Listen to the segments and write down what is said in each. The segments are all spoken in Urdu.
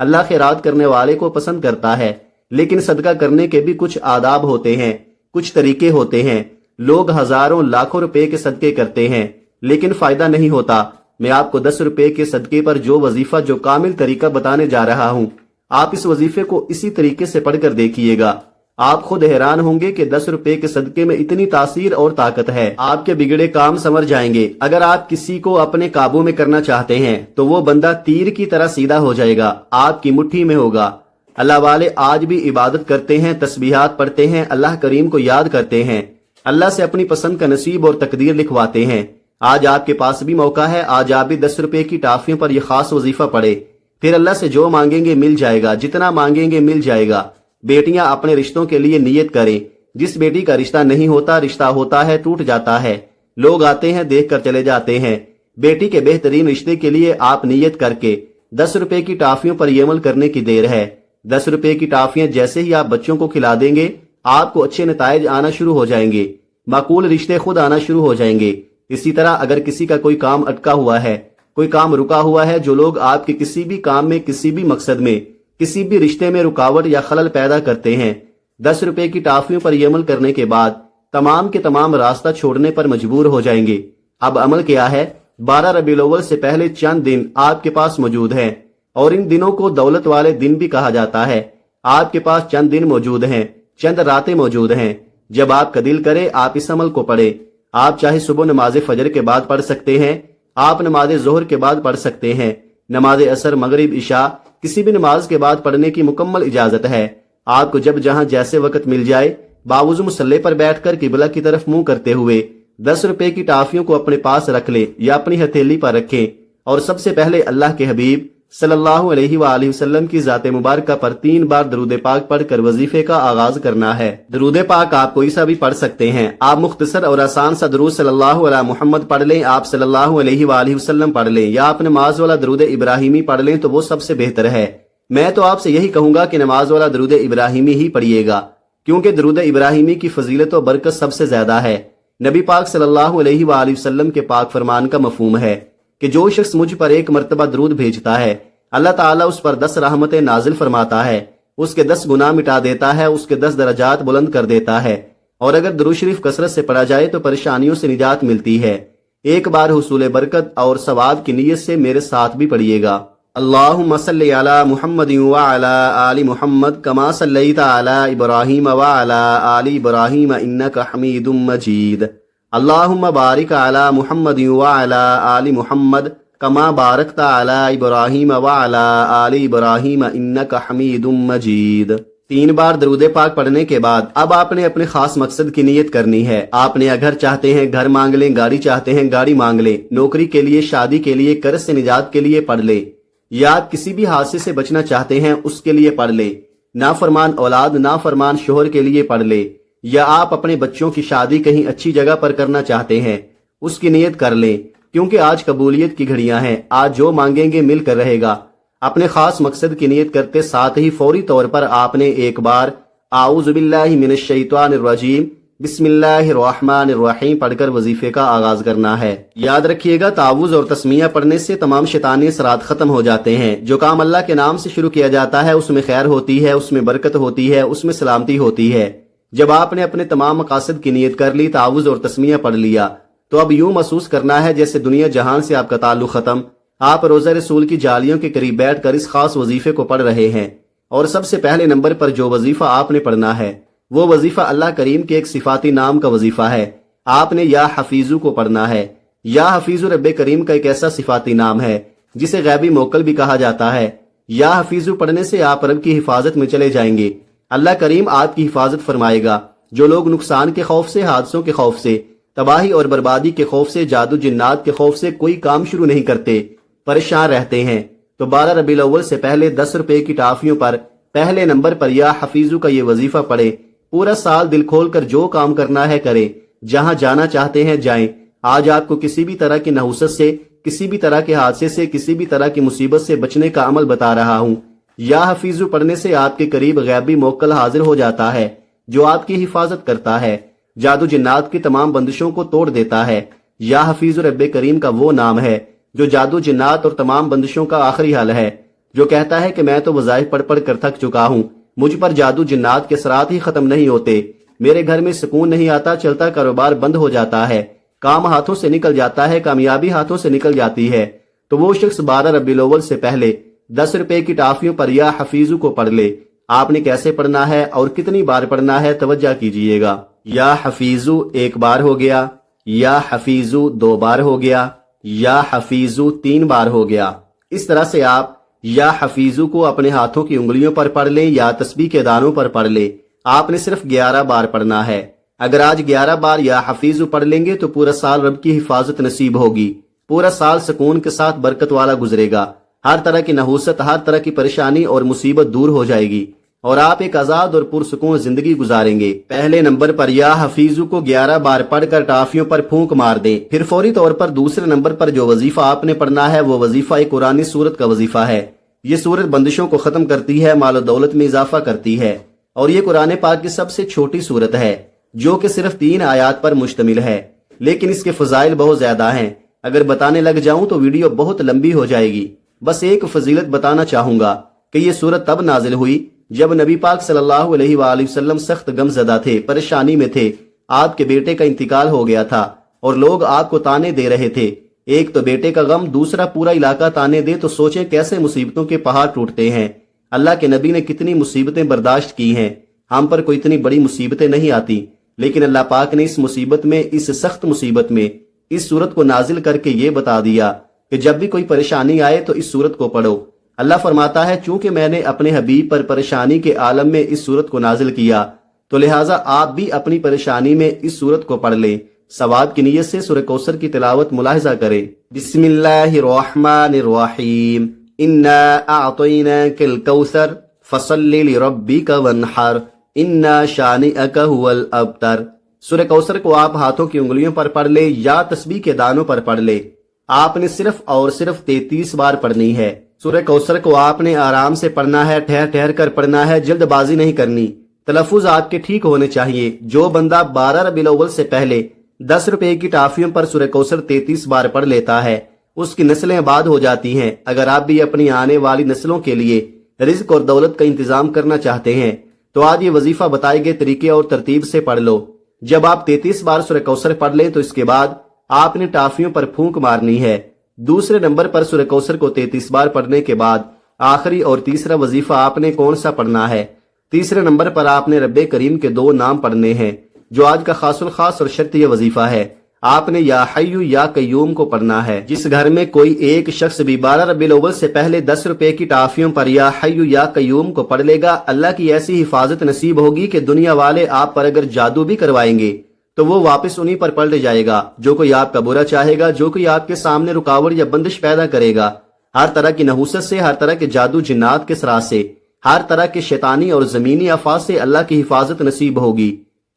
اللہ خیرات کرنے والے کو پسند کرتا ہے، لیکن صدقہ کرنے کے بھی کچھ آداب ہوتے ہیں، کچھ طریقے ہوتے ہیں۔ لوگ ہزاروں لاکھوں روپے کے صدقے کرتے ہیں لیکن فائدہ نہیں ہوتا۔ میں آپ کو 10 روپے کے صدقے پر جو وظیفہ، جو کامل طریقہ بتانے جا رہا ہوں، آپ اس وظیفے کو اسی طریقے سے پڑھ کر دیکھیے گا۔ آپ خود حیران ہوں گے کہ 10 روپے کے صدقے میں اتنی تاثیر اور طاقت ہے۔ آپ کے بگڑے کام سنور جائیں گے۔ اگر آپ کسی کو اپنے قابو میں کرنا چاہتے ہیں تو وہ بندہ تیر کی طرح سیدھا ہو جائے گا، آپ کی مٹھی میں ہوگا۔ اللہ والے آج بھی عبادت کرتے ہیں، تسبیحات پڑھتے ہیں، اللہ کریم کو یاد کرتے ہیں، اللہ سے اپنی پسند کا نصیب اور تقدیر لکھواتے ہیں۔ آج آپ کے پاس بھی موقع ہے، آج آپ بھی 10 روپے کی ٹافیوں پر یہ خاص وظیفہ پڑھے، پھر اللہ سے جو مانگیں گے مل جائے گا، جتنا مانگیں گے مل جائے گا۔ بیٹیاں اپنے رشتوں کے لیے نیت کریں۔ جس بیٹی کا رشتہ نہیں ہوتا، رشتہ ہوتا ہے ٹوٹ جاتا ہے۔ لوگ آتے ہیں دیکھ کر چلے جاتے ہیں۔ بیٹی کے بہترین رشتے کے لیے آپ نیت کر کے 10 روپے کی ٹافیوں پر یہ عمل کرنے کی دیر ہے۔ 10 روپے کی ٹافیاں جیسے ہی آپ بچوں کو کھلا دیں گے، آپ کو اچھے نتائج آنا شروع ہو جائیں گے، معقول رشتے خود آنا شروع ہو جائیں گے۔ اسی طرح اگر کسی کا کوئی کام اٹکا ہوا ہے، کوئی کام رکا ہوا ہے، جو لوگ آپ کے کسی بھی کام میں، کسی بھی مقصد میں، کسی بھی رشتے میں رکاوٹ یا خلل پیدا کرتے ہیں، 10 روپے کی ٹافیوں پر یہ عمل کرنے کے بعد تمام کے تمام راستہ چھوڑنے پر مجبور ہو جائیں گے۔ اب عمل کیا ہے؟ 12 ربیع الاول سے پہلے چند دن آپ کے پاس موجود ہیں، اور ان دنوں کو دولت والے دن بھی کہا جاتا ہے۔ آپ کے پاس چند دن موجود ہیں، چند راتیں موجود ہیں۔ جب آپ کا دل کرے آپ اس عمل کو پڑھیں۔ آپ چاہے صبح نماز فجر کے بعد پڑھ سکتے ہیں، آپ نماز ظہر کے بعد پڑھ سکتے ہیں، نماز عصر، مغرب، عشاء، کسی بھی نماز کے بعد پڑھنے کی مکمل اجازت ہے۔ آپ کو جب جہاں جیسے وقت مل جائے، باوضو مصلی پر بیٹھ کر قبلہ کی طرف منہ کرتے ہوئے 10 روپے کی ٹافیوں کو اپنے پاس رکھ لیں یا اپنی ہتھیلی پر رکھیں، اور سب سے پہلے اللہ کے حبیب صلی اللہ علیہ وآلہ وسلم کی ذات مبارکہ پر 3 بار درود پاک پڑھ کر وظیفے کا آغاز کرنا ہے۔ درود پاک آپ کوئی سا بھی پڑھ سکتے ہیں۔ آپ مختصر اور آسان سا درود صلی اللہ علیہ محمد پڑھ لیں، آپ صلی اللہ علیہ وآلہ وسلم پڑھ لیں، یا آپ نماز والا درود ابراہیمی پڑھ لیں تو وہ سب سے بہتر ہے۔ میں تو آپ سے یہی کہوں گا کہ نماز والا درود ابراہیمی ہی پڑھیے گا، کیونکہ درود ابراہیمی کی فضیلت و برکت سب سے زیادہ ہے۔ نبی پاک صلی اللہ علیہ وآلہ وسلم کے پاک فرمان کا مفہوم ہے کہ جو شخص مجھ پر 1 مرتبہ درود بھیجتا ہے، اللہ تعالیٰ اس پر 10 رحمتیں نازل فرماتا ہے، اس کے 10 گناہ مٹا دیتا ہے، اس کے 10 درجات بلند کر دیتا ہے، اور اگر درود شریف کثرت سے پڑھا جائے تو پریشانیوں سے نجات ملتی ہے۔ ایک بار حصول برکت اور ثواب کی نیت سے میرے ساتھ بھی پڑھیے گا۔ اللہم صلی علی محمد وعلی آل محمد کما صلیت علی ابراہیم وعلی آل ابراہیم انک حمید مجید۔ اللہم بارک علی محمد وعلی آل محمد کما بارکت علی ابراہیم وعلی آل ابراہیم انک حمید مجید۔ 3 بار درود پاک پڑھنے کے بعد اب آپ نے اپنے خاص مقصد کی نیت کرنی ہے۔ آپ نے گھر چاہتے ہیں گھر مانگ لیں، گاڑی چاہتے ہیں گاڑی مانگ لیں، نوکری کے لیے، شادی کے لیے، قرض سے نجات کے لیے پڑھ لیں، یا آپ کسی بھی حادثے سے بچنا چاہتے ہیں اس کے لیے پڑھ لیں، نافرمان اولاد، نافرمان شوہر کے لیے پڑھ لیں، یا آپ اپنے بچوں کی شادی کہیں اچھی جگہ پر کرنا چاہتے ہیں اس کی نیت کر لیں، کیونکہ آج قبولیت کی گھڑیاں ہیں، آج جو مانگیں گے مل کر رہے گا۔ اپنے خاص مقصد کی نیت کرتے ساتھ ہی فوری طور پر آپ نے ایک بار اعوذ باللہ من الشیطان الرجیم بسم اللہ الرحمن الرحیم پڑھ کر وظیفے کا آغاز کرنا ہے۔ یاد رکھیے گا تعوذ اور تسمیہ پڑھنے سے تمام شیطانی اثرات ختم ہو جاتے ہیں۔ جو کام اللہ کے نام سے شروع کیا جاتا ہے اس میں خیر ہوتی ہے، اس میں برکت ہوتی ہے، اس میں سلامتی ہوتی ہے۔ جب آپ نے اپنے تمام مقاصد کی نیت کر لی، تعوذ اور تسمیہ پڑھ لیا، تو اب یوں محسوس کرنا ہے جیسے دنیا جہان سے آپ کا تعلق ختم۔ آپ روزہ رسول کی جالیوں کے قریب بیٹھ کر اس خاص وظیفے کو پڑھ رہے ہیں، اور سب سے پہلے نمبر پر جو وظیفہ آپ نے پڑھنا ہے وہ وظیفہ اللہ کریم کے ایک صفاتی نام کا وظیفہ ہے۔ آپ نے یا حفیظو کو پڑھنا ہے۔ یا حفیظو رب کریم کا ایک ایسا صفاتی نام ہے جسے غیبی موکل بھی کہا جاتا ہے۔ یا حفیظو پڑھنے سے آپ رب کی حفاظت میں چلے جائیں گے، اللہ کریم آپ کی حفاظت فرمائے گا۔ جو لوگ نقصان کے خوف سے، حادثوں کے خوف سے، تباہی اور بربادی کے خوف سے، جادو جنات کے خوف سے کوئی کام شروع نہیں کرتے، پریشان رہتے ہیں، تو 12 ربیع الاول سے پہلے 10 روپے کی ٹافیوں پر پہلے نمبر پر یا حفیظو کا یہ وظیفہ پڑھیں۔ پورا سال دل کھول کر جو کام کرنا ہے کریں، جہاں جانا چاہتے ہیں جائیں۔ آج آپ کو کسی بھی طرح کی نحوست سے، کسی بھی طرح کے حادثے سے، کسی بھی طرح کی مصیبت سے بچنے کا عمل بتا رہا ہوں۔ یا حفیظو پڑھنے سے آپ کے قریب غیبی موکل حاضر ہو جاتا ہے جو آپ کی حفاظت کرتا ہے، جادو جنات کی تمام بندشوں کو توڑ دیتا ہے۔ یا حفیظ رب کریم کا وہ نام ہے جو جادو جنات اور تمام بندشوں کا آخری حل ہے۔ جو کہتا ہے کہ میں تو وظائف پڑھ پڑھ کر تھک چکا ہوں، مجھ پر جادو جنات کے اثرات ہی ختم نہیں ہوتے، میرے گھر میں سکون نہیں آتا، چلتا کاروبار بند ہو جاتا ہے، کام ہاتھوں سے نکل جاتا ہے، کامیابی ہاتھوں سے نکل جاتی ہے، تو وہ شخص 12 ربیع الاول سے پہلے 10 روپے کی ٹافیوں پر یا حفیظو کو پڑھ لے۔ آپ نے کیسے پڑھنا ہے اور کتنی بار پڑھنا ہے توجہ کیجئے گا۔ یا حفیظو 1 بار ہو گیا، یا حفیظو 2 بار ہو گیا، یا حفیظو 3 بار ہو گیا۔ اس طرح سے آپ یا حفیظو کو اپنے ہاتھوں کی انگلیوں پر پڑھ لیں یا تسبیح کے دانوں پر پڑھ لیں۔ آپ نے صرف 11 بار پڑھنا ہے۔ اگر آج 11 بار یا حفیظو پڑھ لیں گے تو پورا سال رب کی حفاظت نصیب ہوگی، پورا سال سکون کے ساتھ برکت والا گزرے گا، ہر طرح کی نحوست، ہر طرح کی پریشانی اور مصیبت دور ہو جائے گی اور آپ ایک آزاد اور پرسکون زندگی گزاریں گے۔ پہلے نمبر پر یا حفیظو کو 11 بار پڑھ کر ٹافیوں پر پھونک مار دیں۔ پھر فوری طور پر دوسرے نمبر پر جو وظیفہ آپ نے پڑھنا ہے وہ وظیفہ ایک قرآنی سورت کا وظیفہ ہے۔ یہ سورت بندشوں کو ختم کرتی ہے، مال و دولت میں اضافہ کرتی ہے، اور یہ قرآن پاک کی سب سے چھوٹی سورت ہے جو کہ صرف 3 آیات پر مشتمل ہے، لیکن اس کے فضائل بہت زیادہ ہیں۔ اگر بتانے لگ جاؤں تو ویڈیو بہت لمبی ہو جائے گی۔ بس ایک فضیلت بتانا چاہوں گا کہ یہ سورت تب نازل ہوئی جب نبی پاک صلی اللہ علیہ وآلہ وسلم سخت غم زدہ تھے، پریشانی میں تھے، آپ کے بیٹے کا انتقال ہو گیا تھا اور لوگ آپ کو تانے دے رہے تھے۔ ایک تو بیٹے کا غم، دوسرا پورا علاقہ تانے دے، تو سوچیں کیسے مصیبتوں کے پہاڑ ٹوٹتے ہیں۔ اللہ کے نبی نے کتنی مصیبتیں برداشت کی ہیں، ہم پر کوئی اتنی بڑی مصیبتیں نہیں آتی، لیکن اللہ پاک نے اس مصیبت میں، اس سخت مصیبت میں اس سورت کو نازل کر کے یہ بتا دیا کہ جب بھی کوئی پریشانی آئے تو اس سورت کو پڑھو۔ اللہ فرماتا ہے چونکہ میں نے اپنے حبیب پر پریشانی کے عالم میں اس سورت کو نازل کیا تو لہٰذا آپ بھی اپنی پریشانی میں اس سورت کو پڑھ لیں۔ ثواب کی نیت سے سورہ کوثر کی تلاوت ملاحظہ کریں۔ بسم اللہ الرحمن الرحیم، انا اعطیناک الکوثر فصل لربک وانحر ان شانئک هو الابتر۔ سورہ کوثر کو آپ ہاتھوں کی انگلیوں پر پڑھ لیں یا تسبیح کے دانوں پر پڑھ لیں۔ آپ نے صرف اور صرف 33 بار پڑھنی ہے۔ سورہ کوثر کو آپ نے آرام سے پڑھنا ہے، ٹھہر ٹھہر کر پڑھنا ہے، جلد بازی نہیں کرنی، تلفظ آپ کے ٹھیک ہونے چاہیے۔ جو بندہ 12 ربیع الاول سے پہلے 10 روپے کی ٹافیوں پر سورہ کوثر 33 بار پڑھ لیتا ہے اس کی نسلیں آباد ہو جاتی ہیں۔ اگر آپ بھی اپنی آنے والی نسلوں کے لیے رزق اور دولت کا انتظام کرنا چاہتے ہیں تو آج یہ وظیفہ بتائے گئے طریقے اور ترتیب سے پڑھ لو۔ جب آپ 33 بار سورہ کوثر پڑھ لیں تو اس کے بعد آپ نے ٹافیوں پر پھونک مارنی ہے۔ دوسرے نمبر پر سورہ کوثر کو 33 بار پڑھنے کے بعد آخری اور تیسرا وظیفہ آپ نے کون سا پڑھنا ہے؟ تیسرے نمبر پر آپ نے رب کریم کے 2 نام پڑھنے ہیں جو آج کا خاص الخاص اور شرط یہ وظیفہ ہے۔ آپ نے یا حیو یا قیوم کو پڑھنا ہے۔ جس گھر میں کوئی ایک شخص بھی 12 ربیع الاول سے پہلے 10 روپے کی ٹافیوں پر یا حیو یا قیوم کو پڑھ لے گا، اللہ کی ایسی حفاظت نصیب ہوگی کہ دنیا والے آپ پر اگر جادو بھی کروائیں گے تو وہ واپس انہی پر پلٹ جائے گا۔ جو کوئی آپ کا برا چاہے گا، جو کوئی آپ کے سامنے رکاوٹ یا بندش پیدا کرے گا، ہر طرح کی نحوست سے، ہر طرح کے جادو جنات کے سرا سے، ہر طرح کے شیطانی اور زمینی آفات سے اللہ کی حفاظت نصیب ہوگی۔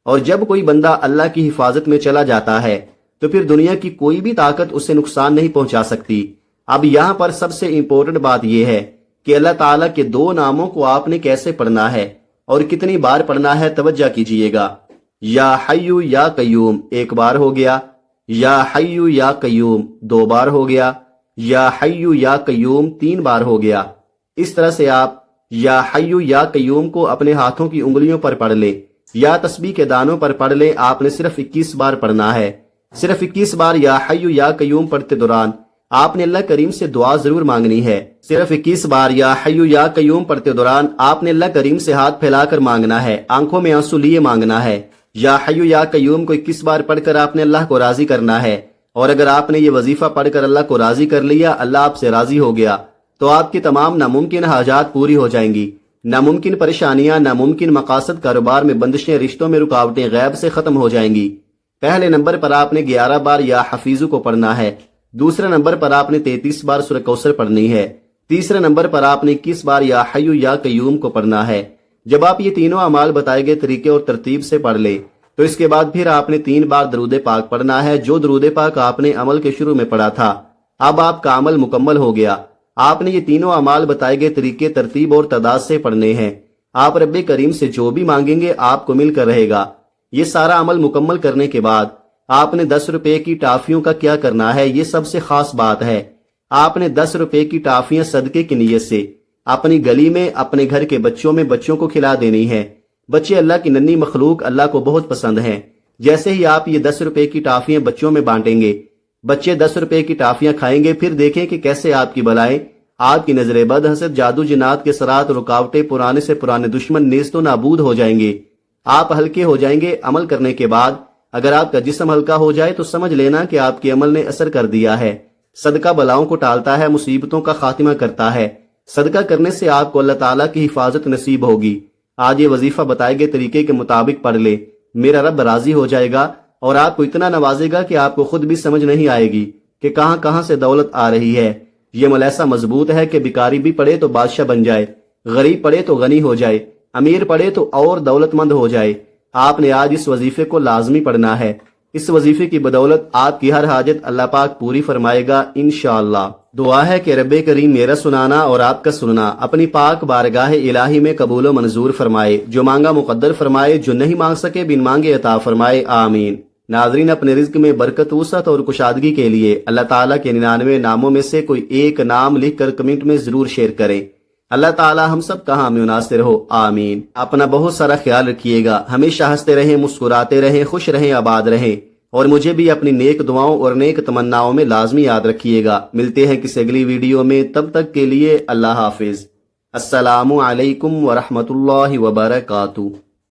اور جب کوئی بندہ اللہ کی حفاظت میں چلا جاتا ہے تو پھر دنیا کی کوئی بھی طاقت اسے نقصان نہیں پہنچا سکتی۔ اب یہاں پر سب سے امپورٹنٹ بات یہ ہے کہ اللہ تعالیٰ کے 2 ناموں کو آپ نے کیسے پڑھنا ہے اور کتنی بار پڑھنا ہے توجہ کیجئے گا۔ یا حیو یا قیوم 1 بار ہو گیا، یا حیو یا قیوم 2 بار ہو گیا، یا حیو یا قیوم 3 بار ہو گیا۔ اس طرح سے آپ یا حیو یا قیوم کو اپنے ہاتھوں کی انگلیوں پر پڑھ لیں یا تسبیح کے دانوں پر پڑھ لیں۔ آپ نے صرف 21 بار پڑھنا ہے۔ صرف 21 بار یا حیو یا قیوم پڑھتے دوران آپ نے اللہ کریم سے دعا ضرور مانگنی ہے۔ صرف 21 بار یا حیو یا قیوم پڑھتے دوران آپ نے اللہ کریم سے ہاتھ پھیلا کر مانگنا ہے، آنکھوں میں آنسو لیے مانگنا ہے۔ یا حیو یا قیوم کو 21 بار پڑھ کر آپ نے اللہ کو راضی کرنا ہے، اور اگر آپ نے یہ وظیفہ پڑھ کر اللہ کو راضی کر لیا، اللہ آپ سے راضی ہو گیا تو آپ کی تمام ناممکن حاجات پوری ہو جائیں گی۔ ناممکن پریشانیاں، ناممکن مقاصد، کاروبار میں بندشیں، رشتوں میں رکاوٹیں غیب سے ختم ہو جائیں گی۔ پہلے نمبر پر آپ نے 11 بار یا حفیظو کو پڑھنا ہے۔ دوسرے نمبر پر آپ نے 33 بار سورہ کوثر پڑھنی ہے۔ تیسرے نمبر پر آپ نے 21 بار یا حیو یا قیوم کو پڑھنا ہے۔ جب آپ یہ تینوں اعمال بتائے گئے طریقے اور ترتیب سے پڑھ لیں تو اس کے بعد پھر آپ نے 3 بار درود پاک پڑھنا ہے، جو درود پاک آپ نے عمل کے شروع میں پڑھا تھا۔ اب آپ کا عمل مکمل ہو گیا۔ آپ نے یہ تینوں اعمال بتائے گئے طریقے، ترتیب اور تعداد سے پڑھنے ہیں۔ آپ رب کریم سے جو بھی مانگیں گے آپ کو مل کر رہے گا۔ یہ سارا عمل مکمل کرنے کے بعد آپ نے 10 روپے کی ٹافیوں کا کیا کرنا ہے، یہ سب سے خاص بات ہے۔ آپ نے 10 روپے کی ٹافیاں صدقے کی نیت سے اپنی گلی میں اپنے گھر کے بچوں میں بچوں کو کھلا دینی ہے۔ بچے اللہ کی ننھی مخلوق اللہ کو بہت پسند ہیں۔ جیسے ہی آپ یہ 10 روپے کی ٹافیاں بچوں میں بانٹیں گے، بچے 10 روپے کی ٹافیاں کھائیں گے، پھر دیکھیں کہ کیسے آپ کی بلائیں، آپ کی نظر بد، حسد، جادو، جنات کے سرات، رکاوٹیں، پرانے سے پرانے دشمن نیست و نابود ہو جائیں گے۔ آپ ہلکے ہو جائیں گے۔ عمل کرنے کے بعد اگر آپ کا جسم ہلکا ہو جائے تو سمجھ لینا کہ آپ کے عمل نے اثر کر دیا ہے۔ صدقہ بلاؤں کو ٹالتا ہے، مصیبتوں کا خاتمہ کرتا ہے۔ صدقہ کرنے سے آپ کو اللہ تعالیٰ کی حفاظت نصیب ہوگی۔ آج یہ وظیفہ بتائے گئے طریقے کے مطابق پڑھ لے، میرا رب راضی ہو جائے گا اور آپ کو اتنا نوازے گا کہ آپ کو خود بھی سمجھ نہیں آئے گی کہ کہاں کہاں سے دولت آ رہی ہے۔ یہ عمل ایسا مضبوط ہے کہ بھکاری بھی پڑے تو بادشاہ بن جائے، غریب پڑے تو غنی ہو جائے، امیر پڑے تو اور دولت مند ہو جائے۔ آپ نے آج اس وظیفے کو لازمی پڑھنا ہے۔ اس وظیفے کی بدولت آپ کی ہر حاجت اللہ پاک پوری فرمائے گا انشاءاللہ۔ دعا ہے کہ رب کریم میرا سنانا اور آپ کا سننا اپنی پاک بارگاہ الہی میں قبول و منظور فرمائے، جو مانگا مقدر فرمائے، جو نہیں مانگ سکے بن مانگے عطا فرمائے، آمین۔ ناظرین، اپنے رزق میں برکت، وسعت اور کشادگی کے لیے اللہ تعالیٰ کے 99 ناموں میں سے کوئی ایک نام لکھ کر کمنٹ میں ضرور شیئر کریں۔ اللہ تعالیٰ ہم سب کا حامی و ناصر ہو، آمین۔ اپنا بہت سارا خیال رکھیے گا، ہمیشہ ہنستے رہیں، مسکراتے رہیں، خوش رہیں، آباد رہیں، اور مجھے بھی اپنی نیک دعاؤں اور نیک تمناؤں میں لازمی یاد رکھیے گا۔ ملتے ہیں کسی اگلی ویڈیو میں، تب تک کے لیے اللہ حافظ۔ السلام علیکم ورحمۃ اللہ وبرکاتہ۔